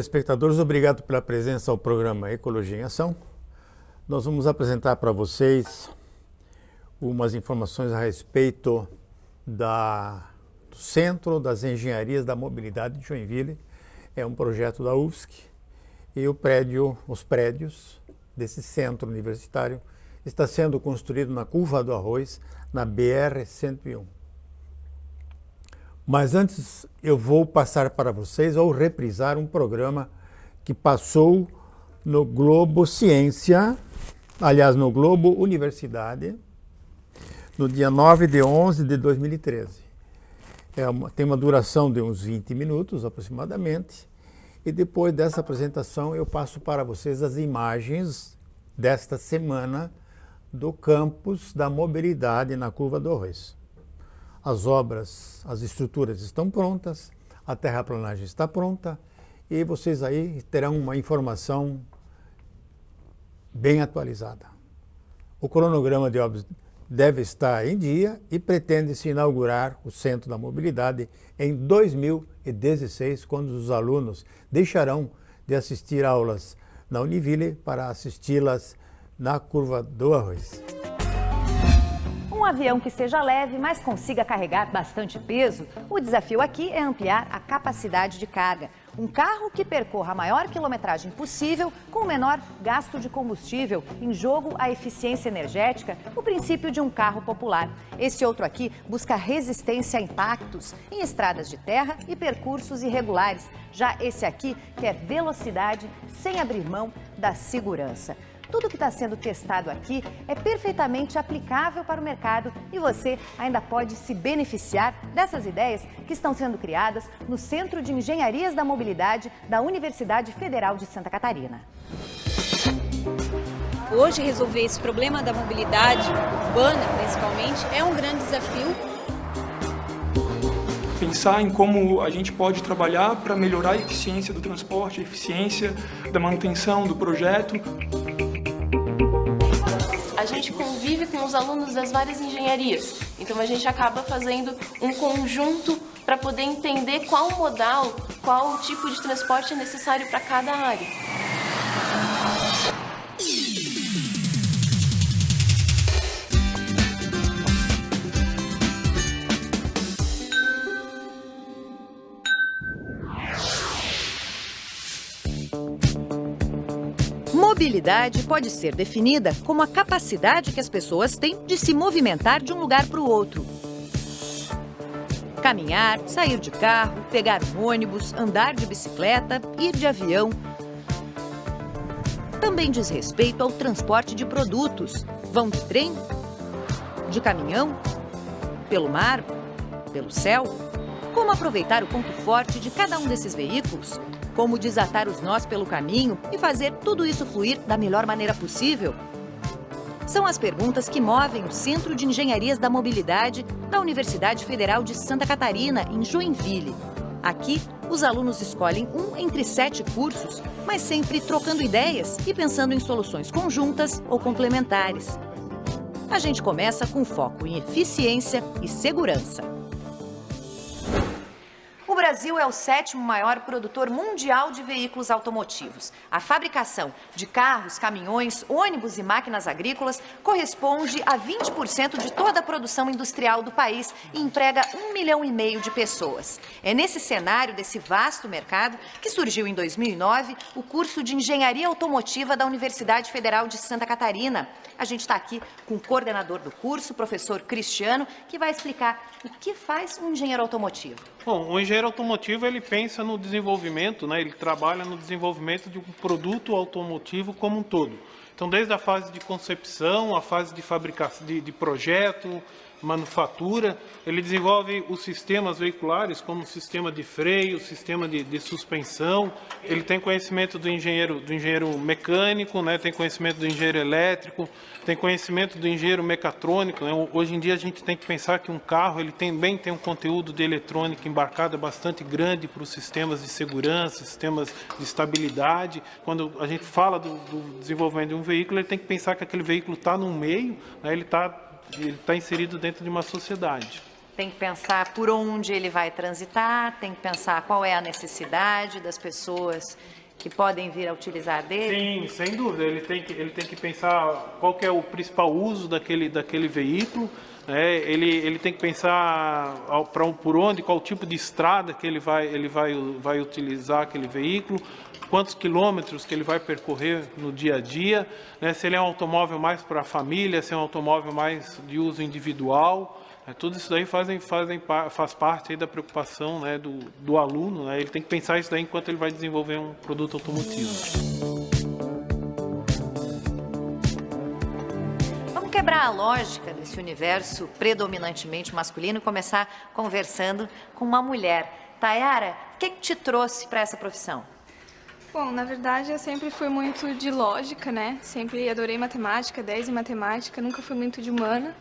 telespectadores, obrigado pela presença ao programa Ecologia em Ação. Nós vamos apresentar para vocês umas informações a respeito do Centro das Engenharias da Mobilidade de Joinville. É um projeto da UFSC e os prédios desse centro universitário está sendo construído na Curva do Arroz, na BR-101. Mas antes eu vou passar para vocês ou reprisar um programa que passou no Globo Ciência, aliás, no Globo Universidade, no dia 9/11 de 2013. Tem uma duração de uns 20 minutos aproximadamente, e depois dessa apresentação eu passo para vocês as imagens desta semana do campus da mobilidade na Curva do Arroz. As obras, as estruturas estão prontas, a terraplanagem está pronta e vocês aí terão uma informação bem atualizada. O cronograma de obras deve estar em dia e pretende-se inaugurar o Centro da Mobilidade em 2016, quando os alunos deixarão de assistir aulas na Univille para assisti-las na Curva do Arroz. Um avião que seja leve, mas consiga carregar bastante peso. O desafio aqui é ampliar a capacidade de carga. Um carro que percorra a maior quilometragem possível com o menor gasto de combustível. Em jogo, a eficiência energética, o princípio de um carro popular. Esse outro aqui busca resistência a impactos em estradas de terra e percursos irregulares. Já esse aqui quer velocidade sem abrir mão da segurança. Tudo que está sendo testado aqui é perfeitamente aplicável para o mercado e você ainda pode se beneficiar dessas ideias que estão sendo criadas no Centro de Engenharias da Mobilidade da Universidade Federal de Santa Catarina. Hoje, resolver esse problema da mobilidade urbana, principalmente, é um grande desafio. Pensar em como a gente pode trabalhar para melhorar a eficiência do transporte, a eficiência da manutenção do projeto. A gente convive com os alunos das várias engenharias, então a gente acaba fazendo um conjunto para poder entender qual modal, qual tipo de transporte é necessário para cada área. Mobilidade pode ser definida como a capacidade que as pessoas têm de se movimentar de um lugar para o outro. Caminhar, sair de carro, pegar um ônibus, andar de bicicleta, ir de avião. Também diz respeito ao transporte de produtos. Vão de trem, de caminhão, pelo mar, pelo céu. Como aproveitar o ponto forte de cada um desses veículos? Como desatar os nós pelo caminho e fazer tudo isso fluir da melhor maneira possível? São as perguntas que movem o Centro de Engenharias da Mobilidade da Universidade Federal de Santa Catarina, em Joinville. Aqui, os alunos escolhem um entre 7 cursos, mas sempre trocando ideias e pensando em soluções conjuntas ou complementares. A gente começa com foco em eficiência e segurança. O Brasil é o 7º maior produtor mundial de veículos automotivos. A fabricação de carros, caminhões, ônibus e máquinas agrícolas corresponde a 20% de toda a produção industrial do país e emprega 1,5 milhão de pessoas. É nesse cenário desse vasto mercado que surgiu em 2009 o curso de Engenharia Automotiva da Universidade Federal de Santa Catarina. A gente está aqui com o coordenador do curso, o professor Cristiano, que vai explicar o que faz um engenheiro automotivo. Bom, o engenheiro automotivo, ele pensa no desenvolvimento, né? Ele trabalha no desenvolvimento de um produto automotivo como um todo. Então, desde a fase de concepção, a fase de fabricação, de projeto, manufatura, ele desenvolve os sistemas veiculares, como o sistema de freio, o sistema de suspensão. Ele tem conhecimento do engenheiro mecânico, né? Tem conhecimento do engenheiro elétrico, tem conhecimento do engenheiro mecatrônico, né? Hoje em dia a gente tem que pensar que um carro ele também tem um conteúdo de eletrônica embarcado bastante grande para os sistemas de segurança, sistemas de estabilidade. Quando a gente fala do desenvolvimento de um veículo, ele tem que pensar que aquele veículo está no meio, né? Ele está inserido dentro de uma sociedade. Tem que pensar por onde ele vai transitar, tem que pensar qual é a necessidade das pessoas que podem vir a utilizar dele? Sim, sem dúvida. Ele tem que pensar qual que é o principal uso daquele veículo. Ele tem que pensar por onde, qual tipo de estrada que ele vai utilizar aquele veículo, quantos quilômetros que ele vai percorrer no dia a dia, né? Se ele é um automóvel mais para a família, se é um automóvel mais de uso individual. Tudo isso daí faz parte aí da preocupação, né, do aluno, né? Ele tem que pensar isso daí enquanto ele vai desenvolver um produto automotivo. Vamos quebrar a lógica desse universo predominantemente masculino e começar conversando com uma mulher. Tayara, o que te trouxe para essa profissão? Bom, na verdade eu sempre fui muito de lógica, né? Sempre adorei matemática, 10 em matemática, nunca fui muito de humana.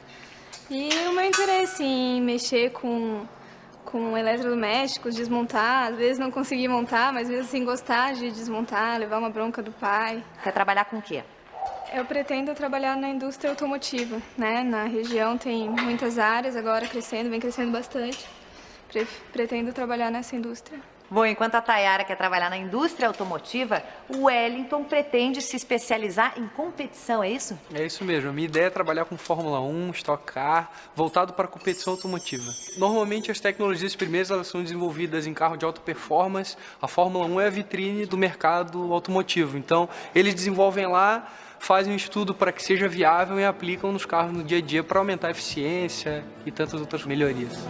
E o meu interesse em mexer com eletrodomésticos, desmontar, às vezes não consegui montar, mas mesmo assim gostar de desmontar, levar uma bronca do pai. Quer trabalhar com o quê? Eu pretendo trabalhar na indústria automotiva, né? Na região tem muitas áreas agora crescendo, vem crescendo bastante. Pretendo trabalhar nessa indústria. Bom, enquanto a Tayara quer trabalhar na indústria automotiva, o Wellington pretende se especializar em competição, é isso? É isso mesmo. A minha ideia é trabalhar com Fórmula 1, Stock Car, voltado para a competição automotiva. Normalmente as tecnologias primeiras elas são desenvolvidas em carro de alta performance. A Fórmula 1 é a vitrine do mercado automotivo. Então, eles desenvolvem lá, fazem um estudo para que seja viável e aplicam nos carros no dia a dia para aumentar a eficiência e tantas outras melhorias.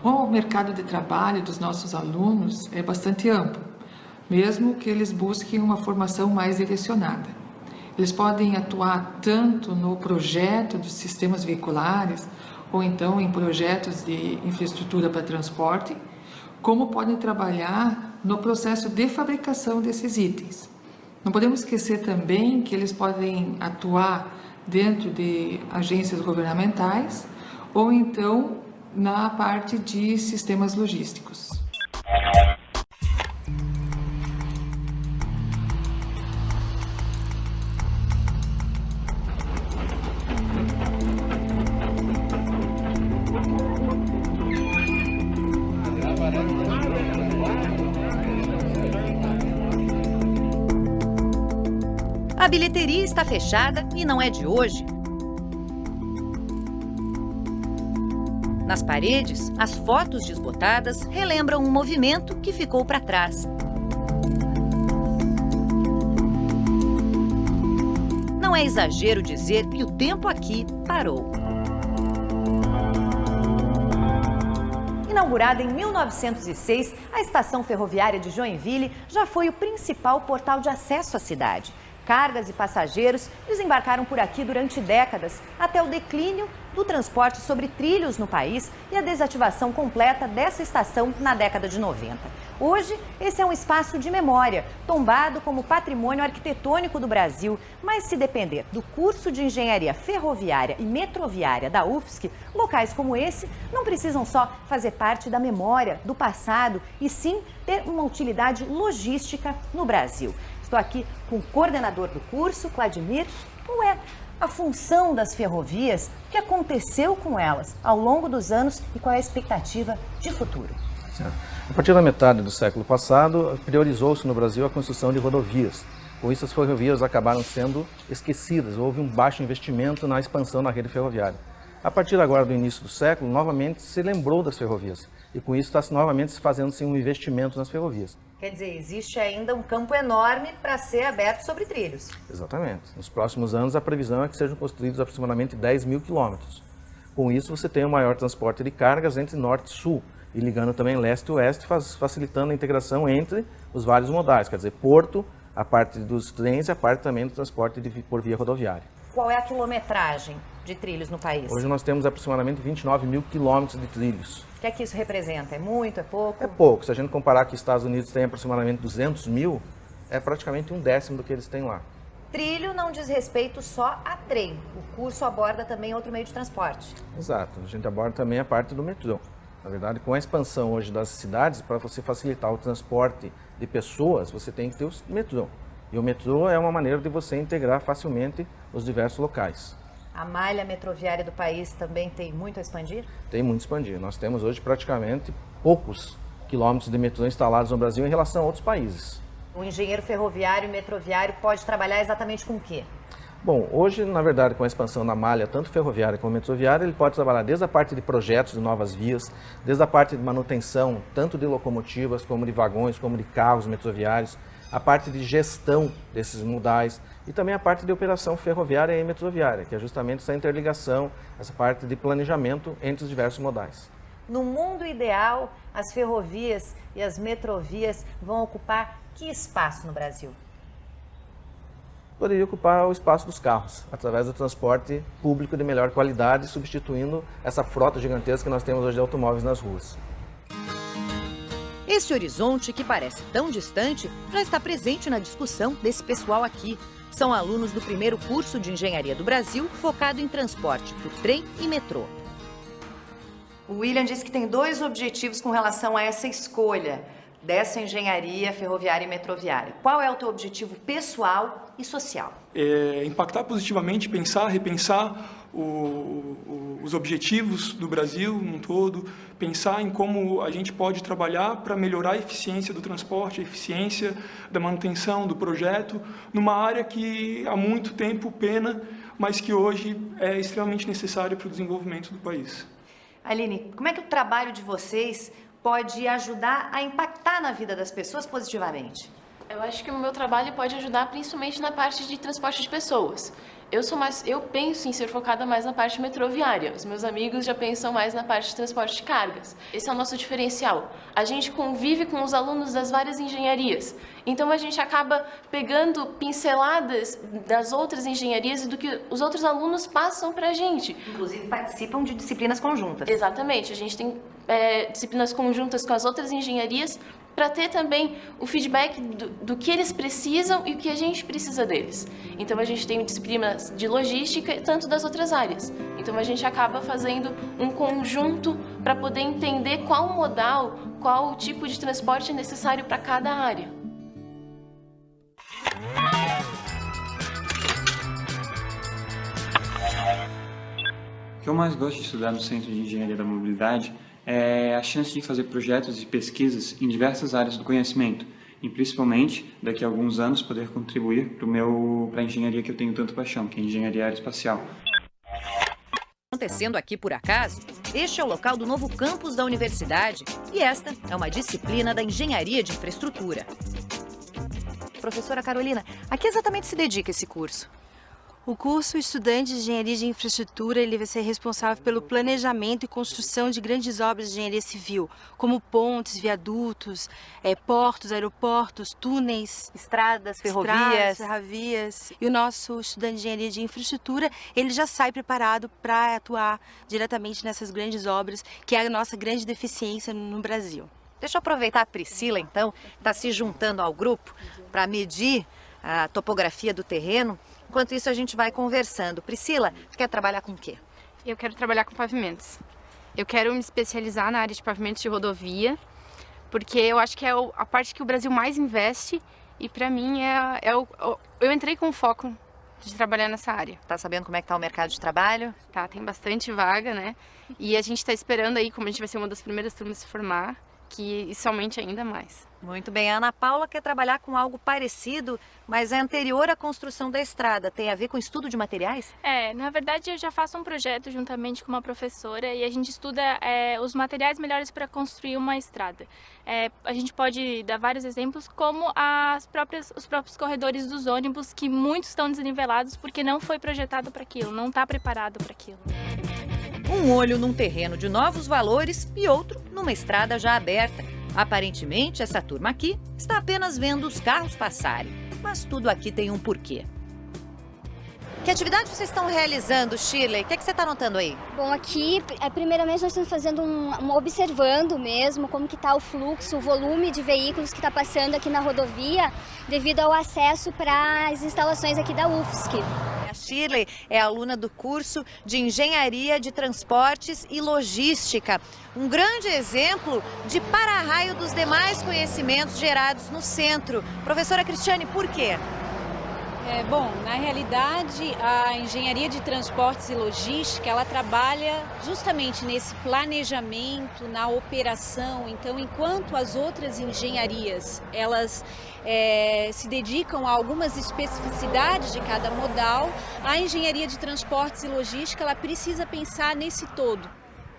O mercado de trabalho dos nossos alunos é bastante amplo, mesmo que eles busquem uma formação mais direcionada. Eles podem atuar tanto no projeto dos sistemas veiculares, ou então em projetos de infraestrutura para transporte, como podem trabalhar no processo de fabricação desses itens. Não podemos esquecer também que eles podem atuar dentro de agências governamentais, ou então na parte de sistemas logísticos. A bilheteria está fechada e não é de hoje. Nas paredes, as fotos desbotadas relembram um movimento que ficou para trás. Não é exagero dizer que o tempo aqui parou. Inaugurada em 1906, a estação ferroviária de Joinville já foi o principal portal de acesso à cidade. Cargas e passageiros desembarcaram por aqui durante décadas, até o declínio do transporte sobre trilhos no país e a desativação completa dessa estação na década de 90. Hoje, esse é um espaço de memória, tombado como patrimônio arquitetônico do Brasil, mas se depender do curso de engenharia ferroviária e metroviária da UFSC, locais como esse não precisam só fazer parte da memória do passado, e sim ter uma utilidade logística no Brasil. Estou aqui com o coordenador do curso, Vladimir. Qual é a função das ferrovias? O que aconteceu com elas ao longo dos anos e qual é a expectativa de futuro? A partir da metade do século passado, priorizou-se no Brasil a construção de rodovias. Com isso, as ferrovias acabaram sendo esquecidas. Houve um baixo investimento na expansão da rede ferroviária. A partir agora do início do século, novamente se lembrou das ferrovias. E com isso está novamente se fazendo um investimento nas ferrovias. Quer dizer, existe ainda um campo enorme para ser aberto sobre trilhos. Exatamente. Nos próximos anos, a previsão é que sejam construídos aproximadamente 10 mil quilômetros. Com isso, você tem um maior transporte de cargas entre norte e sul, e ligando também leste e oeste, facilitando a integração entre os vários modais, quer dizer, porto, a parte dos trens e a parte também do transporte por via rodoviária. Qual é a quilometragem de trilhos no país? Hoje nós temos aproximadamente 29 mil quilômetros de trilhos. O que é que isso representa? É muito? É pouco? É pouco. Se a gente comparar que os Estados Unidos têm aproximadamente 200 mil, é praticamente 1/10 do que eles têm lá. Trilho não diz respeito só a trem. O curso aborda também outro meio de transporte. Exato. A gente aborda também a parte do metrô. Na verdade, com a expansão hoje das cidades, para você facilitar o transporte de pessoas, você tem que ter o metrô. E o metrô é uma maneira de você integrar facilmente os diversos locais. A malha metroviária do país também tem muito a expandir? Tem muito a expandir. Nós temos hoje praticamente poucos quilômetros de metrô instalados no Brasil em relação a outros países. O engenheiro ferroviário e metroviário pode trabalhar exatamente com o quê? Bom, hoje, na verdade, com a expansão da malha, tanto ferroviária como metroviária, ele pode trabalhar desde a parte de projetos de novas vias, desde a parte de manutenção, tanto de locomotivas, como de vagões, como de carros metroviários, a parte de gestão desses modais e também a parte de operação ferroviária e metroviária, que é justamente essa interligação, essa parte de planejamento entre os diversos modais. No mundo ideal, as ferrovias e as metrovias vão ocupar que espaço no Brasil? Poderia ocupar o espaço dos carros, através do transporte público de melhor qualidade, substituindo essa frota gigantesca que nós temos hoje de automóveis nas ruas. Esse horizonte, que parece tão distante, já está presente na discussão desse pessoal aqui. São alunos do primeiro curso de Engenharia do Brasil, focado em transporte por trem e metrô. O William disse que tem dois objetivos com relação a essa escolha dessa engenharia ferroviária e metroviária. Qual é o teu objetivo pessoal e social? Impactar positivamente, pensar, repensar os objetivos do Brasil num todo, pensar em como a gente pode trabalhar para melhorar a eficiência do transporte, a eficiência da manutenção do projeto, numa área que há muito tempo pena, mas que hoje é extremamente necessária para o desenvolvimento do país. Aline, como é que o trabalho de vocês pode ajudar a impactar na vida das pessoas positivamente? Eu acho que o meu trabalho pode ajudar principalmente na parte de transporte de pessoas. Eu penso em ser focada mais na parte metroviária. Os meus amigos já pensam mais na parte de transporte de cargas. Esse é o nosso diferencial. A gente convive com os alunos das várias engenharias. Então a gente acaba pegando pinceladas das outras engenharias e do que os outros alunos passam pra gente. Inclusive participam de disciplinas conjuntas. Exatamente. A gente tem disciplinas conjuntas com as outras engenharias para ter também o feedback do que eles precisam e o que a gente precisa deles. Então a gente tem disciplinas de logística tanto das outras áreas. Então a gente acaba fazendo um conjunto para poder entender qual modal, qual tipo de transporte é necessário para cada área. O que eu mais gosto de estudar no Centro de Engenharia da Mobilidade é a chance de fazer projetos e pesquisas em diversas áreas do conhecimento e principalmente, daqui a alguns anos, poder contribuir para a engenharia que eu tenho tanto paixão, que é a engenharia aeroespacial. Acontecendo aqui por acaso, este é o local do novo campus da universidade e esta é uma disciplina da Engenharia de Infraestrutura. Professora Carolina, a que exatamente se dedica esse curso? O curso Estudante de Engenharia de Infraestrutura ele vai ser responsável pelo planejamento e construção de grandes obras de engenharia civil, como pontes, viadutos, portos, aeroportos, túneis, estradas, ferrovias. E o nosso estudante de Engenharia de Infraestrutura ele já sai preparado para atuar diretamente nessas grandes obras, que é a nossa grande deficiência no Brasil. Deixa eu aproveitar a Priscila, então, que está se juntando ao grupo para medir a topografia do terreno. Enquanto isso, a gente vai conversando. Priscila, você quer trabalhar com o quê? Eu quero trabalhar com pavimentos. Eu quero me especializar na área de pavimentos de rodovia, porque eu acho que é a parte que o Brasil mais investe e, para mim, eu entrei com foco de trabalhar nessa área. Tá sabendo como é que tá o mercado de trabalho? Tá, tem bastante vaga, né? E a gente tá esperando aí, como a gente vai ser uma das primeiras turmas a se formar, que isso aumente ainda mais. Muito bem, a Ana Paula quer trabalhar com algo parecido, mas é anterior à construção da estrada. Tem a ver com estudo de materiais? Na verdade eu já faço um projeto juntamente com uma professora e a gente estuda os materiais melhores para construir uma estrada. A gente pode dar vários exemplos, como os próprios corredores dos ônibus, que muitos estão desnivelados porque não foi projetado para aquilo, não está preparado para aquilo. Um olho num terreno de novos valores e outro numa estrada já aberta. Aparentemente, essa turma aqui está apenas vendo os carros passarem, mas tudo aqui tem um porquê. Que atividade vocês estão realizando, Shirley? O que você está notando aí? Bom, aqui, primeiramente, nós estamos fazendo observando mesmo como que está o fluxo, o volume de veículos que está passando aqui na rodovia, devido ao acesso para as instalações aqui da UFSC. Shirley é aluna do curso de Engenharia de Transportes e Logística. Um grande exemplo de para-raio dos demais conhecimentos gerados no centro. Professora Cristiane, por quê? Bom, na realidade, a engenharia de transportes e logística, ela trabalha justamente nesse planejamento, na operação. Então, enquanto as outras engenharias, elas se dedicam a algumas especificidades de cada modal, a engenharia de transportes e logística, ela precisa pensar nesse todo.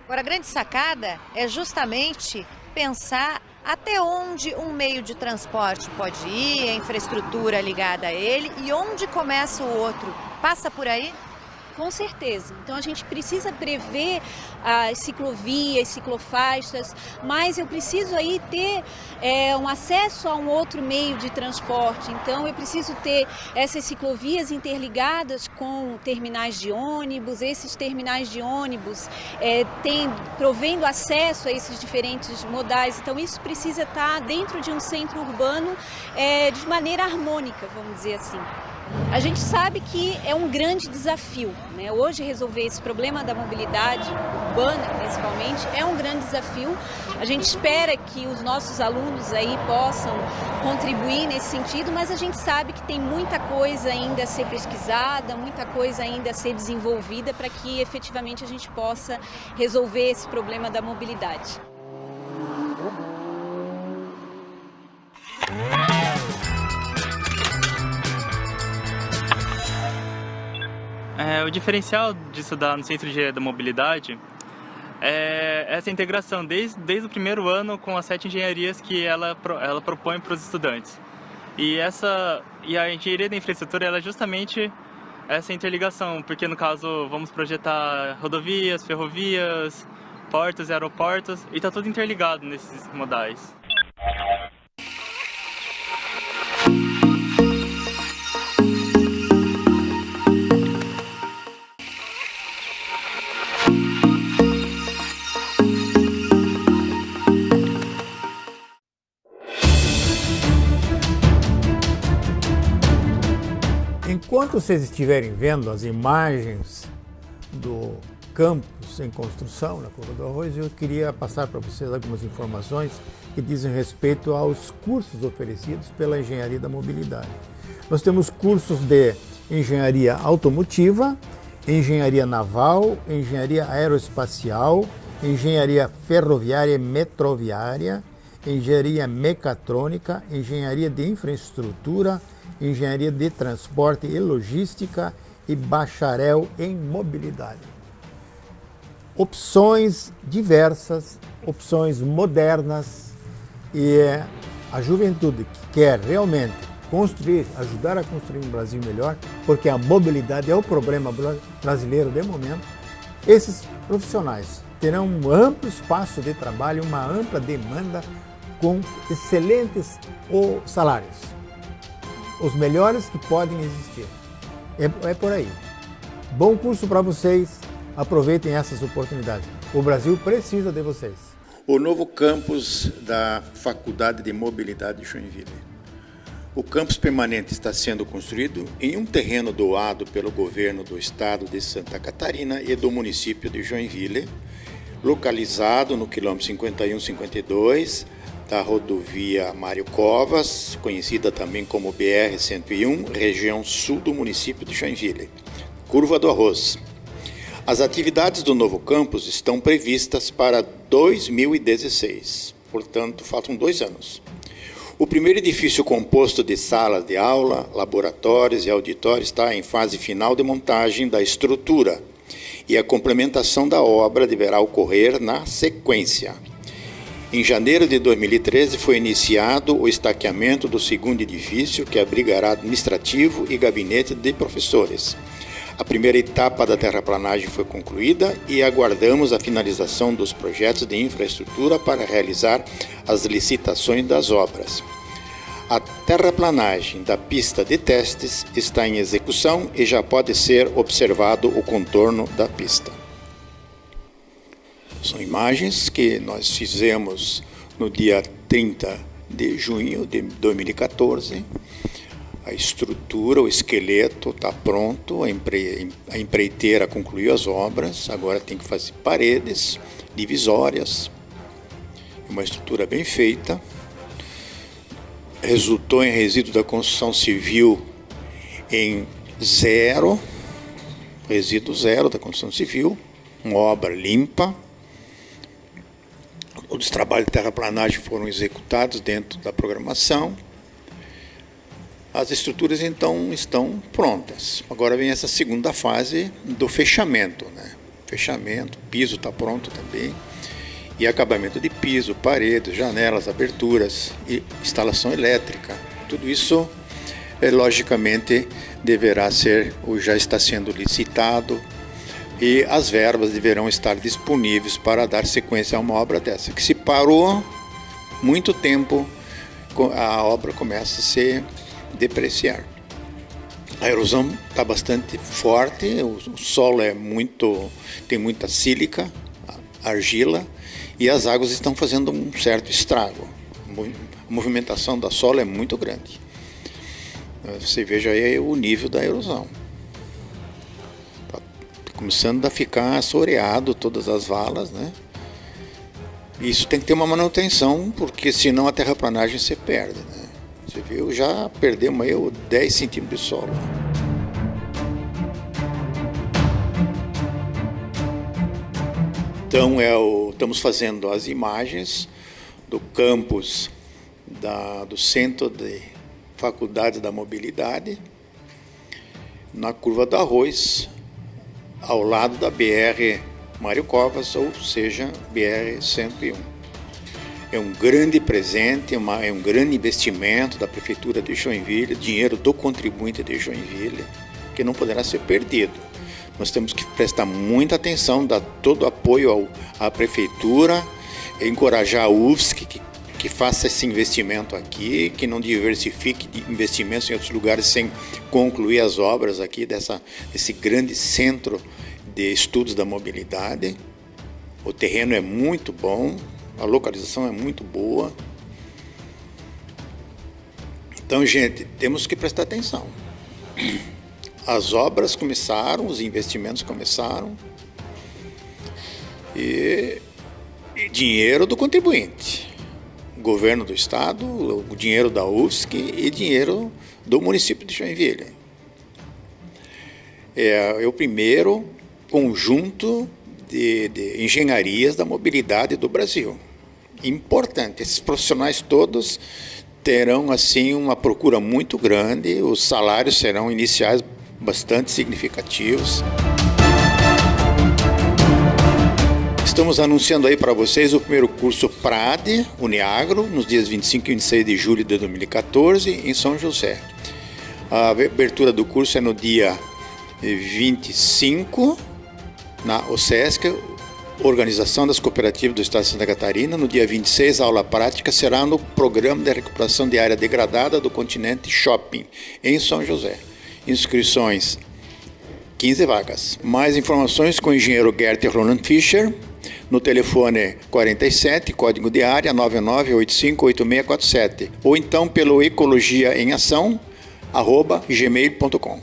Agora, a grande sacada é justamente pensar até onde um meio de transporte pode ir, a infraestrutura ligada a ele e onde começa o outro. Passa por aí? Com certeza. Então a gente precisa prever as ciclovias, ciclofaixas, mas eu preciso aí ter um acesso a um outro meio de transporte. Então eu preciso ter essas ciclovias interligadas com terminais de ônibus, esses terminais de ônibus provendo acesso a esses diferentes modais. Então isso precisa estar dentro de um centro urbano de maneira harmônica, vamos dizer assim. A gente sabe que é um grande desafio, né? Hoje resolver esse problema da mobilidade urbana, principalmente, é um grande desafio. A gente espera que os nossos alunos aí possam contribuir nesse sentido, mas a gente sabe que tem muita coisa ainda a ser pesquisada, muita coisa ainda a ser desenvolvida para que efetivamente a gente possa resolver esse problema da mobilidade. O diferencial de estudar no Centro de Engenharia da Mobilidade é essa integração desde o primeiro ano com as 7 engenharias que ela propõe para os estudantes. E a engenharia da infraestrutura ela é justamente essa interligação, porque no caso vamos projetar rodovias, ferrovias, portos e aeroportos, e está tudo interligado nesses modais. Enquanto vocês estiverem vendo as imagens do campus em construção na Curva do Arroz, eu queria passar para vocês algumas informações que dizem respeito aos cursos oferecidos pela Engenharia da Mobilidade. Nós temos cursos de Engenharia Automotiva, Engenharia Naval, Engenharia Aeroespacial, Engenharia Ferroviária e Metroviária, Engenharia Mecatrônica, Engenharia de Infraestrutura, Engenharia de Transporte e Logística e Bacharel em Mobilidade. Opções diversas, opções modernas, e a juventude que quer realmente ajudar a construir um Brasil melhor, porque a mobilidade é o problema brasileiro de momento, esses profissionais terão um amplo espaço de trabalho, uma ampla demanda com excelentes salários. Os melhores que podem existir. É por aí. Bom curso para vocês, aproveitem essas oportunidades. O Brasil precisa de vocês. O novo campus da Faculdade de Mobilidade de Joinville. O campus permanente está sendo construído em um terreno doado pelo governo do estado de Santa Catarina e do município de Joinville, localizado no quilômetro 51-52, da rodovia Mário Covas, conhecida também como BR-101, região sul do município de Joinville, Curva do Arroz. As atividades do novo campus estão previstas para 2016, portanto, faltam 2 anos. O primeiro edifício composto de salas de aula, laboratórios e auditórios está em fase final de montagem da estrutura e a complementação da obra deverá ocorrer na sequência. Em janeiro de 2013 foi iniciado o estaqueamento do segundo edifício, que abrigará administrativo e gabinete de professores. A primeira etapa da terraplanagem foi concluída e aguardamos a finalização dos projetos de infraestrutura para realizar as licitações das obras. A terraplanagem da pista de testes está em execução e já pode ser observado o contorno da pista. São imagens que nós fizemos no dia 30 de junho de 2014. A estrutura, o esqueleto está pronto, a empreiteira concluiu as obras, agora tem que fazer paredes, divisórias, uma estrutura bem feita. Resultou em resíduo da construção civil em zero, resíduo zero da construção civil, uma obra limpa. Os trabalhos de terraplanagem foram executados dentro da programação. As estruturas, então, estão prontas. Agora vem essa segunda fase do fechamento, né? Fechamento, piso está pronto também. E acabamento de piso, paredes, janelas, aberturas e instalação elétrica. Tudo isso, logicamente, deverá ser ou já está sendo licitado e as verbas deverão estar disponíveis para dar sequência a uma obra dessa. Que se parou muito tempo, a obra começa a se depreciar. A erosão está bastante forte, o solo tem muita sílica, argila, e as águas estão fazendo um certo estrago. A movimentação da solo é muito grande. Você veja aí o nível da erosão. Está começando a ficar assoreado todas as valas, né? Isso tem que ter uma manutenção, porque senão a terraplanagem se perde, né? Você viu, já perdemos aí 10 centímetros de solo. Então, estamos fazendo as imagens do campus do Centro de Faculdade da Mobilidade, na Curva do Arroz, ao lado da BR Mário Covas, ou seja, BR-101. É um grande presente, é um grande investimento da Prefeitura de Joinville, dinheiro do contribuinte de Joinville, que não poderá ser perdido. Nós temos que prestar muita atenção, dar todo o apoio à Prefeitura, encorajar a UFSC que faça esse investimento aqui, que não diversifique investimentos em outros lugares sem concluir as obras aqui desse grande centro de estudos da mobilidade. O terreno é muito bom, a localização é muito boa. Então, gente, temos que prestar atenção. As obras começaram, os investimentos começaram e dinheiro do contribuinte, governo do estado, o dinheiro da UFSC e dinheiro do município de Joinville. É o primeiro conjunto de engenharias da mobilidade do Brasil. Importante, esses profissionais todos terão assim uma procura muito grande, os salários serão iniciais bastante significativos. Estamos anunciando aí para vocês o primeiro curso PRAD, Uniagro, nos dias 25 e 26 de julho de 2014, em São José. A abertura do curso é no dia 25, na OSESC, Organização das Cooperativas do Estado de Santa Catarina. No dia 26, a aula prática será no Programa de Recuperação de Área Degradada do Continente Shopping, em São José. Inscrições 15 vagas. Mais informações com o engenheiro Gert Roland Fischer no telefone 47, código de área 99858647, ou então pelo ecologiaemação@gmail.com.